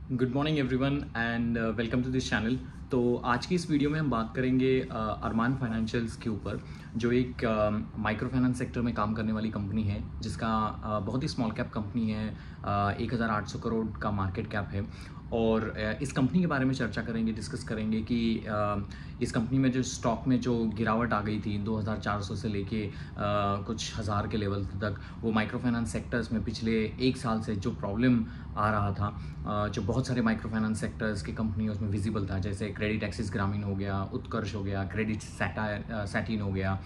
Good morning everyone and welcome to this channel. तो आज की इस वीडियो में हम बात करेंगे अरमान फाइनेंशियल्स के ऊपर, जो एक माइक्रो फाइनेंस सेक्टर में काम करने वाली कंपनी है, जिसका बहुत ही स्मॉल कैप कंपनी है। 1800 करोड़ का मार्केट कैप है। और इस कंपनी के बारे में चर्चा करेंगे, डिस्कस करेंगे कि इस कंपनी में जो स्टॉक में जो गिरावट आ गई थी 2400 से लेके कुछ हज़ार के लेवल तक, वो माइक्रो फाइनेंस सेक्टर्स में पिछले एक साल से जो प्रॉब्लम आ रहा था, जो बहुत सारे माइक्रो फाइनेंस सेक्टर्स की कंपनियों में विजिबल था, जैसे क्रेडिट एक्सिस ग्रामीण हो गया, उत्कर्ष हो गया, क्रेडिट सैटिन हो गया,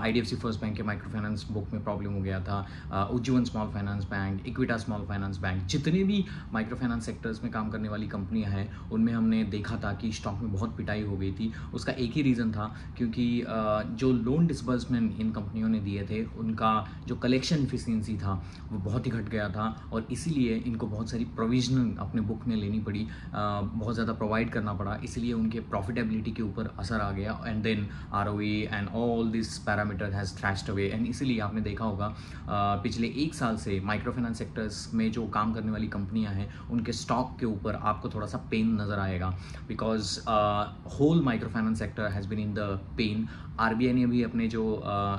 IDFC फर्स्ट बैंक के माइक्रो फाइनेंस बुक में प्रॉब्लम हो गया था, Ujjivan small finance bank, इक्विटा small finance bank, जितने भी माइक्रो फाइनेंस सेक्टर्स में काम करने वाली कंपनियां हैं, उनमें हमने देखा था कि स्टॉक में बहुत पिटाई हो गई थी। उसका एक ही रीज़न था, क्योंकि जो लोन डिसबर्समेंट इन कंपनियों ने दिए थे, उनका जो कलेक्शन एफिशिएंसी था वो बहुत ही घट गया था, और इसीलिए इनको बहुत सारी प्रोविजनिंग अपने बुक में लेनी पड़ी, बहुत ज़्यादा प्रोवाइड करना पड़ा, इसलिए उनके प्रॉफिटेबिलिटी के ऊपर असर आ गया। And then ROE and all this parameter has thrashed away. एंड इसीलिए आपने देखा होगा पिछले एक साल से माइक्रो फाइनेंस सेक्टर्स में जो काम करने वाली कंपनियां हैं, उनके स्टॉक के ऊपर आपको थोड़ा सा पेन नज़र आएगा, because whole micro finance sector has been in the pain. RBI ने भी अपने जो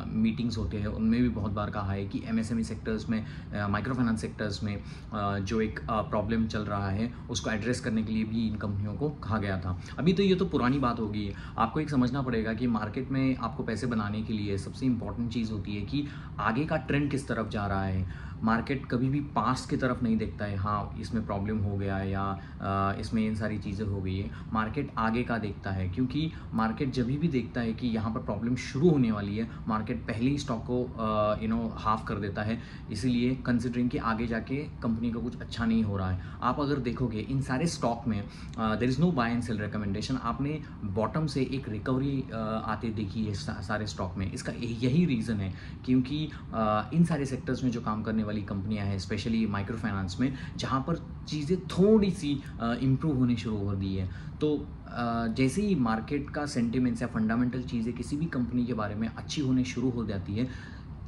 मीटिंग्स होते हैं उनमें भी बहुत बार कहा है कि MSME सेक्टर्स में, माइक्रो फाइनेंस सेक्टर्स में जो एक प्रॉब्लम चल रहा है, उसको एड्रेस करने के लिए भी इन कंपनियों को कहा गया था। अभी तो ये तो पुरानी बात होगी। आपको एक समझना पड़ेगा कि मार्केट में आपको पैसे बनाने के लिए सबसे इंपॉर्टेंट चीज़ होती है कि आगे का ट्रेंड किस तरफ जा रहा है। मार्केट कभी भी पास्ट की तरफ नहीं देखता है, हाँ इसमें प्रॉब्लम हो गया है या इसमें इन सारी चीज़ें हो गई है। मार्केट आगे का देखता है, क्योंकि मार्केट जब भी देखता है कि यहाँ पर प्रॉब्लम शुरू होने वाली है, मार्केट पहले ही स्टॉक को हाफ कर देता है, इसीलिए कंसिडरिंग कि आगे जाके कंपनी का कुछ अच्छा नहीं हो रहा है। आप अगर देखोगे इन सारे स्टॉक में there is no buy and sell recommendation. आपने बॉटम से एक रिकवरी आते देखी है सारे स्टॉक में। इसका यही रीज़न है, क्योंकि इन सारे सेक्टर्स में जो काम करने वाली कंपनियां हैं, स्पेशली माइक्रो फाइनेंस में, जहां पर चीज़ें थोड़ी सी इम्प्रूव होनी शुरू हो गई है, तो जैसे ही मार्केट का सेंटिमेंट्स या फंडामेंटल चीज़ें किसी भी कंपनी के बारे में अच्छी होने शुरू हो जाती है,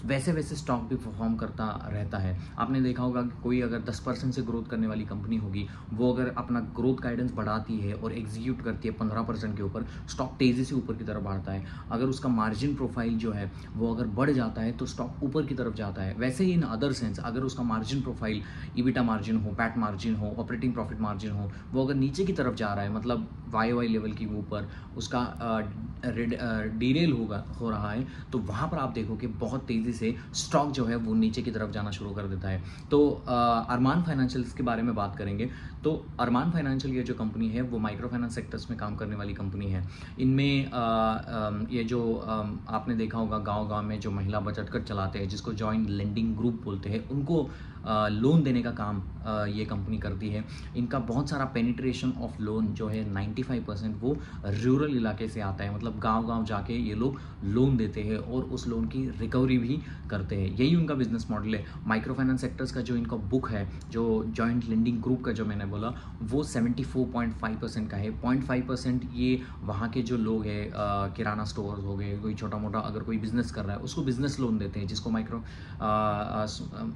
वैसे वैसे स्टॉक भी परफॉर्म करता रहता है। आपने देखा होगा कि कोई अगर 10% से ग्रोथ करने वाली कंपनी होगी, वो अगर अपना ग्रोथ गाइडेंस बढ़ाती है और एग्जीक्यूट करती है 15% के ऊपर, स्टॉक तेज़ी से ऊपर की तरफ बढ़ता है। अगर उसका मार्जिन प्रोफाइल जो है वो अगर बढ़ जाता है तो स्टॉक ऊपर की तरफ जाता है। वैसे ही इन अदर सेंस, अगर उसका मार्जिन प्रोफाइल, EBITDA मार्जिन हो, पैट मार्जिन हो, ऑपरेटिंग प्रॉफिट मार्जिन हो, वो अगर नीचे की तरफ जा रहा है, मतलब YOY लेवल की ऊपर उसका डीरेल हो रहा है, तो वहाँ पर आप देखो कि बहुत तेज़ी से स्टॉक जो है वो नीचे की तरफ जाना शुरू कर देता है। तो अरमान फाइनेंशियल्स के बारे में बात करेंगे। तो अरमान फाइनेंशियल ये जो कंपनी है वो माइक्रो फाइनेंस सेक्टर्स में काम करने वाली कंपनी है। इनमें ये जो आपने देखा होगा गांव-गांव में जो महिला बचत कट चलाते हैं, जिसको जॉइंट लेंडिंग ग्रुप बोलते हैं, उनको लोन देने का काम ये कंपनी करती है। इनका बहुत सारा पेनिट्रेशन ऑफ लोन जो है 95% वो रूरल इलाके से आता है, मतलब गांव-गांव जाके ये लोग लोन देते हैं और उस लोन की रिकवरी भी करते हैं। यही उनका बिजनेस मॉडल है। माइक्रो फाइनेंस सेक्टर्स का जो इनका बुक है, जो जॉइंट लेंडिंग ग्रुप का जो मैंने बोला, वो 74.5% का है। 0.5% ये वहाँ के जो लोग हैं, किराना स्टोर हो गए, कोई छोटा मोटा अगर कोई बिजनेस कर रहा है उसको बिजनेस लोन देते हैं, जिसको micro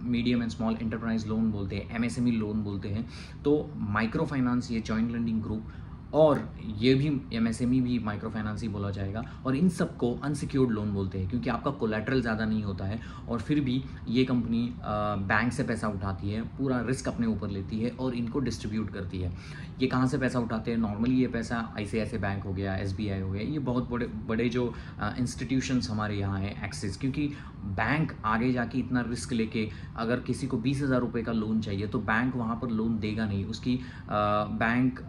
medium and small enterprise loan बोलते हैं, MSME लोन बोलते हैं। तो माइक्रो फाइनेंस, ये जॉइंट लेंडिंग ग्रुप और ये भी MSME भी माइक्रो फाइनेंस ही बोला जाएगा, और इन सबको अनसिक्योर्ड लोन बोलते हैं, क्योंकि आपका कोलैटरल ज़्यादा नहीं होता है, और फिर भी ये कंपनी बैंक से पैसा उठाती है, पूरा रिस्क अपने ऊपर लेती है और इनको डिस्ट्रीब्यूट करती है। ये कहाँ से पैसा उठाते हैं? नॉर्मली ये पैसा ICICI बैंक हो गया, SBI हो गया, ये बहुत बड़े बड़े जो इंस्टीट्यूशंस हमारे यहाँ हैं, एक्सिस, क्योंकि बैंक आगे जाके इतना रिस्क लेके अगर किसी को 20,000 रुपये का लोन चाहिए तो बैंक वहाँ पर लोन देगा नहीं। उसकी bank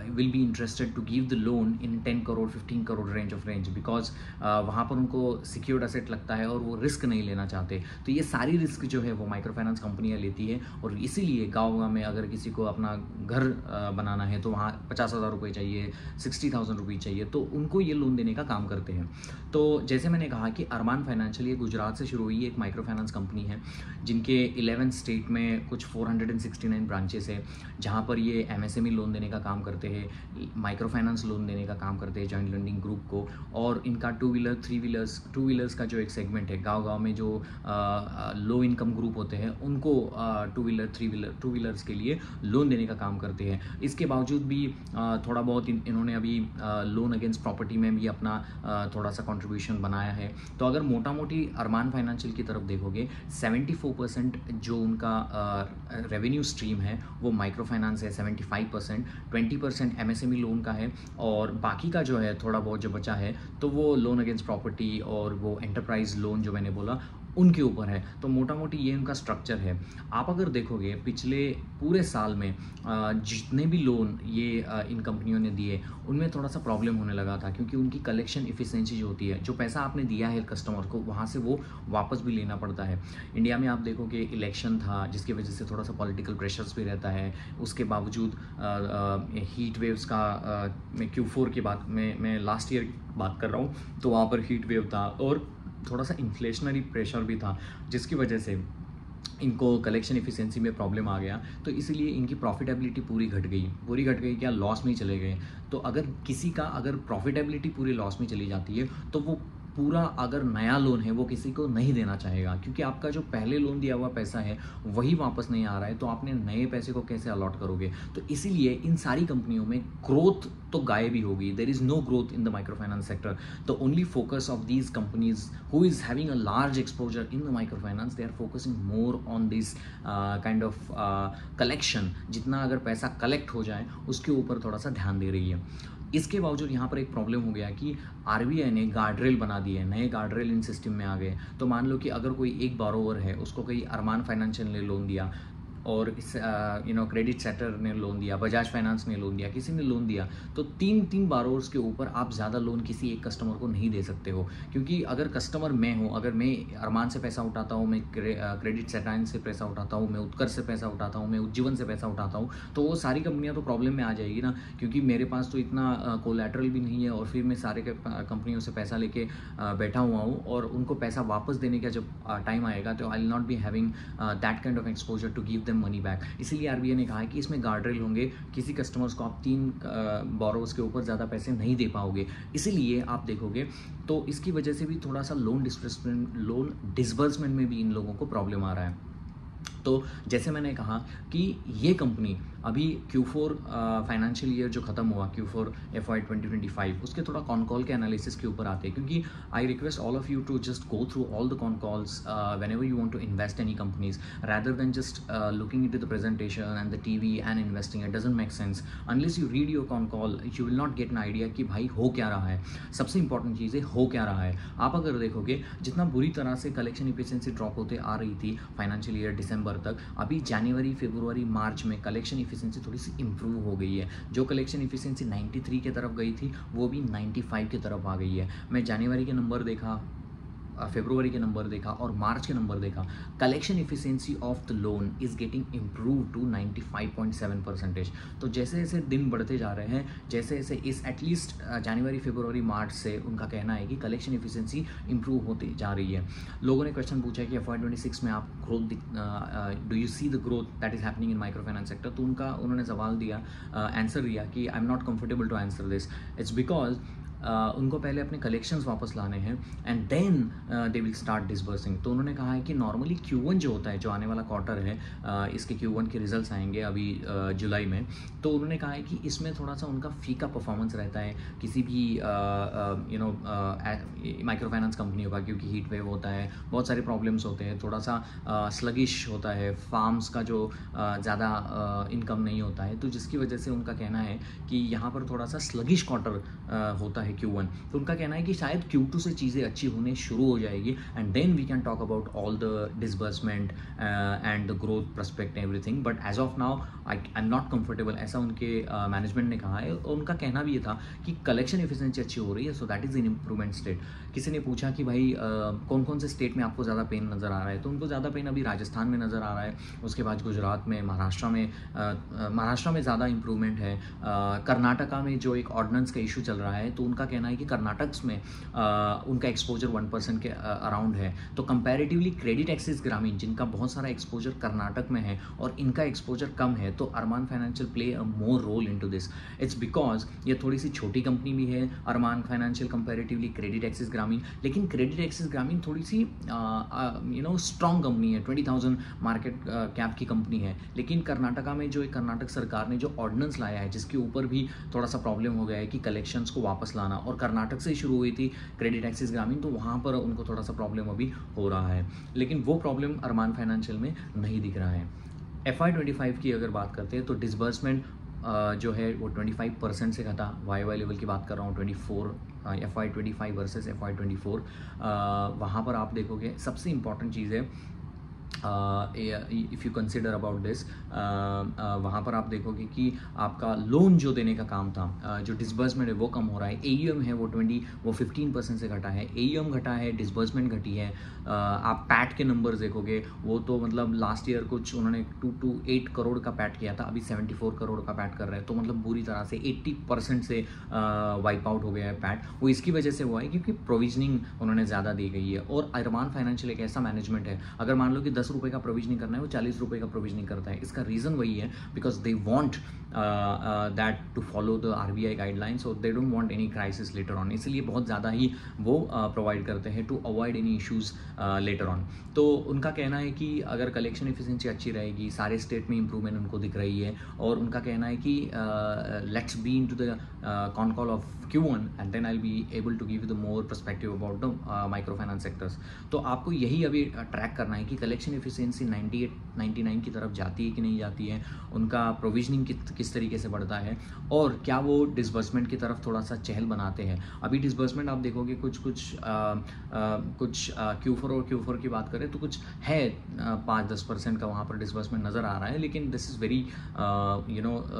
will be interested to give the loan in 10 crore 15 crore range because वहाँ पर उनको सिक्योर्ड असेट लगता है और वो रिस्क नहीं लेना चाहते। तो ये सारी रिस्क जो है वो माइक्रो फाइनेंस कंपनियाँ लेती है, और इसीलिए गाँव में अगर किसी को अपना घर बनाना है तो वहाँ 50,000 रुपये चाहिए, 60,000 रुपये चाहिए, तो उनको ये लोन देने का काम करते हैं। तो जैसे मैंने कहा कि अरमान फाइनेंशियल ये गुजरात से शुरू हुई, एक माइक्रो फाइनेंस कंपनी है जिनके 11 स्टेट में कुछ 469 ब्रांचेस है, जहाँ पर ये MSME लोन देने का काम करते हैं, माइक्रो फाइनेंस लोन देने का काम करते हैं जॉइंट लैंडिंग ग्रुप को। और इनका टू व्हीलर्स का जो एक सेगमेंट है, गांव में जो लो इनकम ग्रुप होते हैं उनको टू व्हीलर्स के लिए लोन देने का काम करते हैं। इसके बावजूद भी थोड़ा बहुत इन्होंने अभी लोन अगेंस्ट प्रॉपर्टी में भी अपना थोड़ा सा कंट्रीब्यूशन बनाया है। तो अगर मोटा मोटी अरमान फाइनेंशियल की तरफ देखोगे, 74% जो उनका रेवेन्यू स्ट्रीम है वो माइक्रो फाइनेंस है, 75%, 20% MSME लोन का है, और बाकी का जो है थोड़ा बहुत जो बचा है तो वो लोन अगेंस्ट प्रॉपर्टी और वो एंटरप्राइज लोन जो मैंने बोला उनके ऊपर है। तो मोटा मोटी ये उनका स्ट्रक्चर है। आप अगर देखोगे पिछले पूरे साल में जितने भी लोन ये इन कंपनियों ने दिए उनमें थोड़ा सा प्रॉब्लम होने लगा था, क्योंकि उनकी कलेक्शन इफिशिएंसी जो होती है, जो पैसा आपने दिया है कस्टमर को वहाँ से वो वापस भी लेना पड़ता है। इंडिया में आप देखोगे इलेक्शन था जिसकी वजह से थोड़ा सा पॉलिटिकल प्रेशर्स भी रहता है। उसके बावजूद हीट वेव्स का मैं Q4 की बात मैं लास्ट ईयर बात कर रहा हूँ, तो वहाँ पर हीट वेव था और थोड़ा सा इन्फ्लेशनरी प्रेशर भी था, जिसकी वजह से इनको कलेक्शन इफिशिएंसी में प्रॉब्लम आ गया। तो इसीलिए इनकी प्रॉफिटेबिलिटी पूरी घट गई, क्या लॉस में ही चले गए। तो अगर किसी का अगर प्रॉफिटेबिलिटी पूरी लॉस में चली जाती है तो वो पूरा अगर नया लोन है वो किसी को नहीं देना चाहेगा, क्योंकि आपका जो पहले लोन दिया हुआ पैसा है वही वापस नहीं आ रहा है, तो आपने नए पैसे को कैसे अलॉट करोगे। तो इसीलिए इन सारी कंपनियों में ग्रोथ तो गायब ही होगी। There is no growth in the micro finance sector. The only focus of these companies who is having a large exposure in the micro finance, they are focusing more on this kind of collection. जितना अगर पैसा collect हो जाए उसके ऊपर थोड़ा सा ध्यान दे रही है। इसके बावजूद यहाँ पर एक प्रॉब्लम हो गया कि RBI ने गार्डरेल बना दिए, नए गार्डरेल इन सिस्टम में आ गए। तो मान लो कि अगर कोई एक बोरोवर है, उसको कोई अरमान फाइनेंशियल ने लोन दिया और इस क्रेडिट सेटर ने लोन दिया, बजाज फाइनेंस ने लोन दिया, किसी ने लोन दिया, तो तीन बारोर्स के ऊपर आप ज़्यादा लोन किसी एक कस्टमर को नहीं दे सकते हो। क्योंकि अगर कस्टमर मैं हूँ, अगर मैं अरमान से पैसा उठाता हूँ, मैं क्रेडिट सेटाइन से पैसा उठाता हूँ, मैं उत्कर्ष से पैसा उठाता हूँ, मैं उज्जीवन से पैसा उठाता हूँ, तो वो सारी कंपनियाँ तो प्रॉब्लम में आ जाएगी ना, क्योंकि मेरे पास तो इतना कोलैटरल भी नहीं है और फिर मैं सारे कंपनियों से पैसा लेके बैठा हुआ हूँ और उनको पैसा वापस देने का जब टाइम आएगा तो I will not be having that kind of exposure to give them money back. इसीलिए RBI ने कहा है कि इसमें गार्डरेल होंगे, किसी कस्टमर्स को आप 3 बोरोवर्स के ऊपर ज़्यादा पैसे नहीं दे पाओगे। इसीलिए आप देखोगे तो इसकी वजह से भी थोड़ा सा लोन डिसबर्समेंट में भी इन लोगों को प्रॉब्लम आ रहा है। तो जैसे मैंने कहा कि ये कंपनी अभी Q4 फाइनेंशियल ईयर जो खत्म हुआ, Q4 FY 2025, उसके थोड़ा कॉन कॉल के एनालिसिस के ऊपर आते हैं, क्योंकि I request all of you to just go through all the con calls whenever you want to invest any companies, rather than just looking into the presentation and the TV and investing. It doesn't make sense unless you read your con call. You will not get an idea कि भाई हो क्या रहा है। सबसे important चीज़ है हो क्या रहा है। आप अगर देखोगे जितना बुरी तरह से कलेक्शन इफिशिएंसी ड्रॉप होते आ रही थी फाइनेंशियल ईयर दिसंबर तक, अभी जनवरी, फरवरी, मार्च में कलेक्शन इफिशिएंसी थोड़ी सी इंप्रूव हो गई है। जो कलेक्शन इफिशिएंसी 93 की तरफ गई थी वो भी 95 की तरफ आ गई है। मैं जनवरी के नंबर देखा, फरवरी के नंबर देखा और मार्च के नंबर देखा, collection efficiency of the loan is getting improve to 95.7%। तो जैसे जैसे दिन बढ़ते जा रहे हैं, जैसे जैसे इस एटलीस्ट जनवरी, फरवरी, मार्च से उनका कहना है कि कलेक्शन इफिशिएंसी इंप्रूव होती जा रही है। लोगों ने क्वेश्चन पूछा है कि FY 26 में आप growth, do you see the growth that is happening in micro finance sector. तो उन्होंने सवाल दिया, आंसर दिया कि I am not comfortable to answer this. It's because उनको पहले अपने कलेक्शंस वापस लाने हैं and then they will start disbursing. तो उन्होंने कहा है कि नॉर्मली Q1 जो होता है, जो आने वाला क्वार्टर है, इसके Q1 के रिजल्ट्स आएंगे अभी जुलाई में, तो उन्होंने कहा है कि इसमें थोड़ा सा उनका फीका परफॉर्मेंस रहता है किसी भी माइक्रो फाइनेंस कंपनियों का, क्योंकि हीट वेव होता है, बहुत सारे प्रॉब्लम्स होते हैं, थोड़ा सा स्लगिश होता है, फार्म्स का जो ज़्यादा इनकम नहीं होता है, तो जिसकी वजह से उनका कहना है कि यहाँ पर थोड़ा सा स्लगिश क्वार्टर होता है Q1। तो उनका कहना है कि शायद Q2 से चीज़ें अच्छी होने शुरू हो जाएगी and then we can talk about all the disbursement and the growth prospect everything, but as of now I am not comfortable, ऐसा उनके मैनेजमेंट ने कहा है। और उनका कहना भी ये था कि कलेक्शन एफिशिएंसी अच्छी हो रही है, so that is in improvement state. किसी ने पूछा कि भाई कौन कौन से स्टेट में आपको ज़्यादा पेन नज़र आ रहा है, तो उनको ज़्यादा पेन अभी राजस्थान में नज़र आ रहा है, उसके बाद गुजरात में, महाराष्ट्र में ज़्यादा इम्प्रूवमेंट है। कर्नाटका में जो एक ऑर्डिनेंस का इशू चल रहा है, तो उनका कहना है कि कर्नाटक में उनका एक्सपोजर 1% के अराउंड है। तो कंपैरेटिवली क्रेडिट एक्सिस ग्रामीण जिनका बहुत सारा एक्सपोजर कर्नाटक में है और इनका एक्सपोजर कम है, तो Arman financial play a more role into this. It's because ये थोड़ी सी छोटी कंपनी भी है Arman financial comparatively credit access Grameen, लेकिन क्रेडिट एक्सिस ग्रामीण थोड़ी सी स्ट्रॉन्ग कंपनी है, 20,000 मार्केट कैप की कंपनी है। लेकिन कर्नाटका में जो कर्नाटक सरकार ने जो ऑर्डिनेंस लाया है, जिसके ऊपर भी थोड़ा सा प्रॉब्लम हो गया है कि कलेक्शंस को वापस लाना, और कर्नाटक से शुरू हुई थी क्रेडिट एक्सिस ग्रामीण, तो वहाँ पर उनको थोड़ा सा प्रॉब्लम अभी हो रहा है, लेकिन वो प्रॉब्लम अरमान फाइनेंशियल में नहीं दिख रहा है। FY25 की अगर बात करते हैं तो डिसबर्समेंट जो है वो 25% से घटा, वाई लेवल की बात कर रहा हूँ 24 FY25 वर्सेस FY24। वहाँ पर आप देखोगे सबसे इम्पॉर्टेंट चीज़ है, if you consider about this, वहाँ पर आप देखोगे कि आपका लोन जो देने का काम था, जो डिसबर्समेंट है वो कम हो रहा है। AUM है वो 15% से घटा है, AUM घटा है, डिसबर्समेंट घटी है। आप पैट के नंबर्स देखोगे वो तो मतलब लास्ट ईयर कुछ उन्होंने 228 करोड़ का पैट किया था, अभी 74 करोड़ का पैट कर रहे हैं, तो मतलब बुरी तरह से 80% से वाइप आउट हो गया है पैट। वो इसकी वजह से हुआ है क्योंकि प्रोविजनिंग उन्होंने ज़्यादा दी गई है। और अरमान फाइनेंशियल एक ऐसा मैनेजमेंट है, अगर मान लो कि 10 रुपये का प्रोविजनिंग करना है, वो 40 रुपये का प्रोविजनिंग करता है। इसका रीज़न वही है because they want that to follow the RBI guidelines, और they don't want any crisis later on, इसलिए बहुत ज़्यादा ही वो प्रोवाइड करते हैं to avoid any issues later on. तो उनका कहना है कि अगर कलेक्शन एफिशिएंसी अच्छी रहेगी, सारे स्टेट में इंप्रूवमेंट उनको दिख रही है, और उनका कहना है कि let's be into the con call of Q1 and then I will be able to give the more perspective about the micro finance sectors. तो आपको यही अभी ट्रैक करना है कि कलेक्शन एफिशिएंसी 98-99 की तरफ जाती है कि नहीं जाती है, उनका प्रोविजनिंग किस तरीके से बढ़ता है, और क्या वो डिसबर्समेंट की तरफ थोड़ा सा चहल बनाते हैं। अभी डिसबर्समेंट आप देखोगे कुछ Q4 और Q4 की बात करें तो कुछ है 5-10% का वहाँ पर डिसबर्समेंट नज़र आ रहा है, लेकिन दिस इज़ वेरी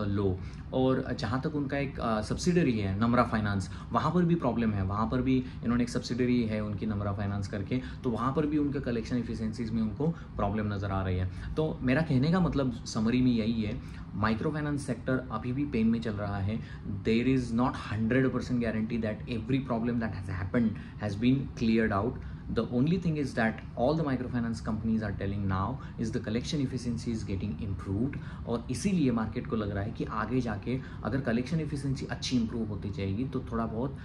लो। और जहाँ तक उनका एक सब्सिडरी है नमरा फाइनेंस, वहाँ पर भी प्रॉब्लम है, वहाँ पर भी इन्होंने एक सब्सिडरी है उनकी नमरा फाइनेंस करके, तो वहाँ पर भी उनके कलेक्शन एफिशिएंसीज में उनको प्रॉब्लम नज़र आ रही है। तो मेरा कहने का मतलब समरी में यही है, माइक्रो फाइनेंस सेक्टर अभी भी पेन में चल रहा है। There is not 100% guarantee that every problem that has happened has been cleared out. The only thing is that all the microfinance companies are telling now is the collection efficiency is getting improved, और इसीलिए market को लग रहा है कि आगे जाके अगर कलेक्शन एफिशिएंसी अच्छी इंप्रूव होती जाएगी तो थोड़ा बहुत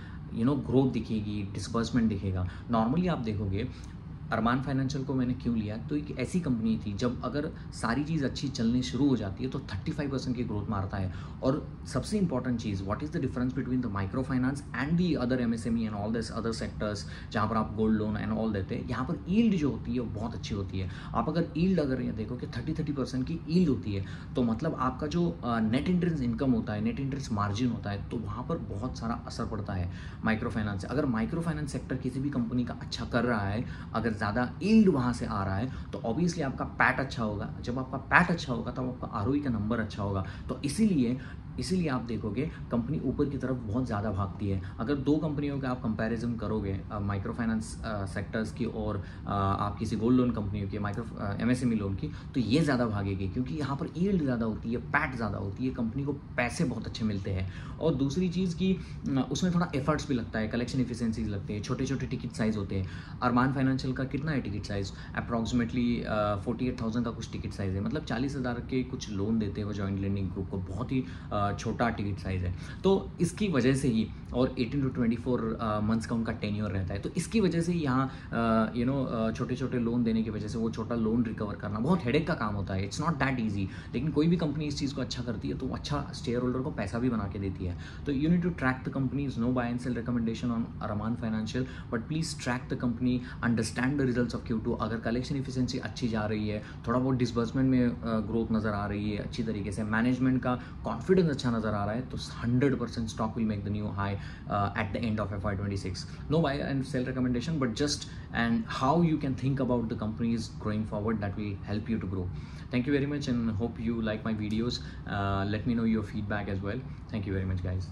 ग्रोथ दिखेगी, डिसबर्समेंट दिखेगा। नॉर्मली आप देखोगे अरमान फाइनेंशियल को मैंने क्यों लिया, तो एक ऐसी कंपनी थी जब अगर सारी चीज़ अच्छी चलनी शुरू हो जाती है तो 35% की ग्रोथ मारता है। और सबसे important cheese, what is the difference between the micro finance and the other MSME and all this other sectors जहाँ पर आप गोल्ड लोन एंड ऑल देते हैं, यहाँ पर ईल्ड जो होती है वो बहुत अच्छी होती है। आप अगर ईल्ड अगर ये देखो कि 30% की ईल्ड होती है, तो मतलब आपका जो नेट इंटरेस्ट इनकम होता है, नेट इंटरेस्ट मार्जिन होता है, तो वहाँ पर बहुत सारा असर पड़ता है माइक्रो फाइनेंस से। अगर माइक्रो फाइनेंस सेक्टर किसी भी कंपनी का अच्छा कर रहा है, अगर ज़्यादा ईल्ड वहाँ से आ रहा है, तो ऑब्वियसली आपका पैट अच्छा होगा। जब आपका पैट अच्छा होगा तब आपका ROE का नंबर अच्छा होगा। तो इसीलिए आप देखोगे कंपनी ऊपर की तरफ बहुत ज़्यादा भागती है। अगर दो कंपनियों का आप कंपैरिजन करोगे, माइक्रो फाइनेंस सेक्टर्स की और आप किसी गोल्ड लोन कंपनियों की, माइक्रो MSME लोन की, तो ये ज़्यादा भागेगी क्योंकि यहाँ पर ईल्ड ज़्यादा होती है, पैट ज़्यादा होती है, कंपनी को पैसे बहुत अच्छे मिलते हैं। और दूसरी चीज़ की उसमें थोड़ा एफर्ट्स भी लगता है, कलेक्शन एफिशिएंसीज लगते हैं, छोटे छोटे टिकट साइज़ होते हैं। अरमान फाइनेंशियल का कितना है टिकट साइज़? अप्रॉक्सीमेटली 48,000 का कुछ टिकट साइज़ है, मतलब 40,000 के कुछ लोन देते हैं वो जॉइंट लेंडिंग ग्रुप को, बहुत ही छोटा टिकट साइज़ है। तो इसकी वजह से ही, और 18 to 24 मंथ्स का उनका टेन्योर रहता है, तो इसकी वजह से यहाँ छोटे छोटे लोन देने की वजह से वो छोटा लोन रिकवर करना बहुत हेडेक का काम होता है। इट्स नॉट दैट ईजी, लेकिन कोई भी कंपनी इस चीज़ को अच्छा करती है तो अच्छा शेयर होल्डर को पैसा भी बना के देती है। तो you need to track the companies, no buy and sell recommendation on Arman financial, but please track the company, understand the results of Q2। अगर कलेक्शन एफिशिएंसी अच्छी जा रही है, थोड़ा बहुत डिसबर्समेंट में ग्रोथ नज़र आ रही है अच्छी तरीके से, मैनेजमेंट का कॉन्फिडेंस अच्छा नज़र आ रहा है, तो 100% stock will make the new high at the end of FY26. No buy and sell recommendation, but just and how you can think about the companies going forward, that will help you to grow. Thank you very much and hope you like my videos. Let me know your feedback as well. Thank you very much, guys.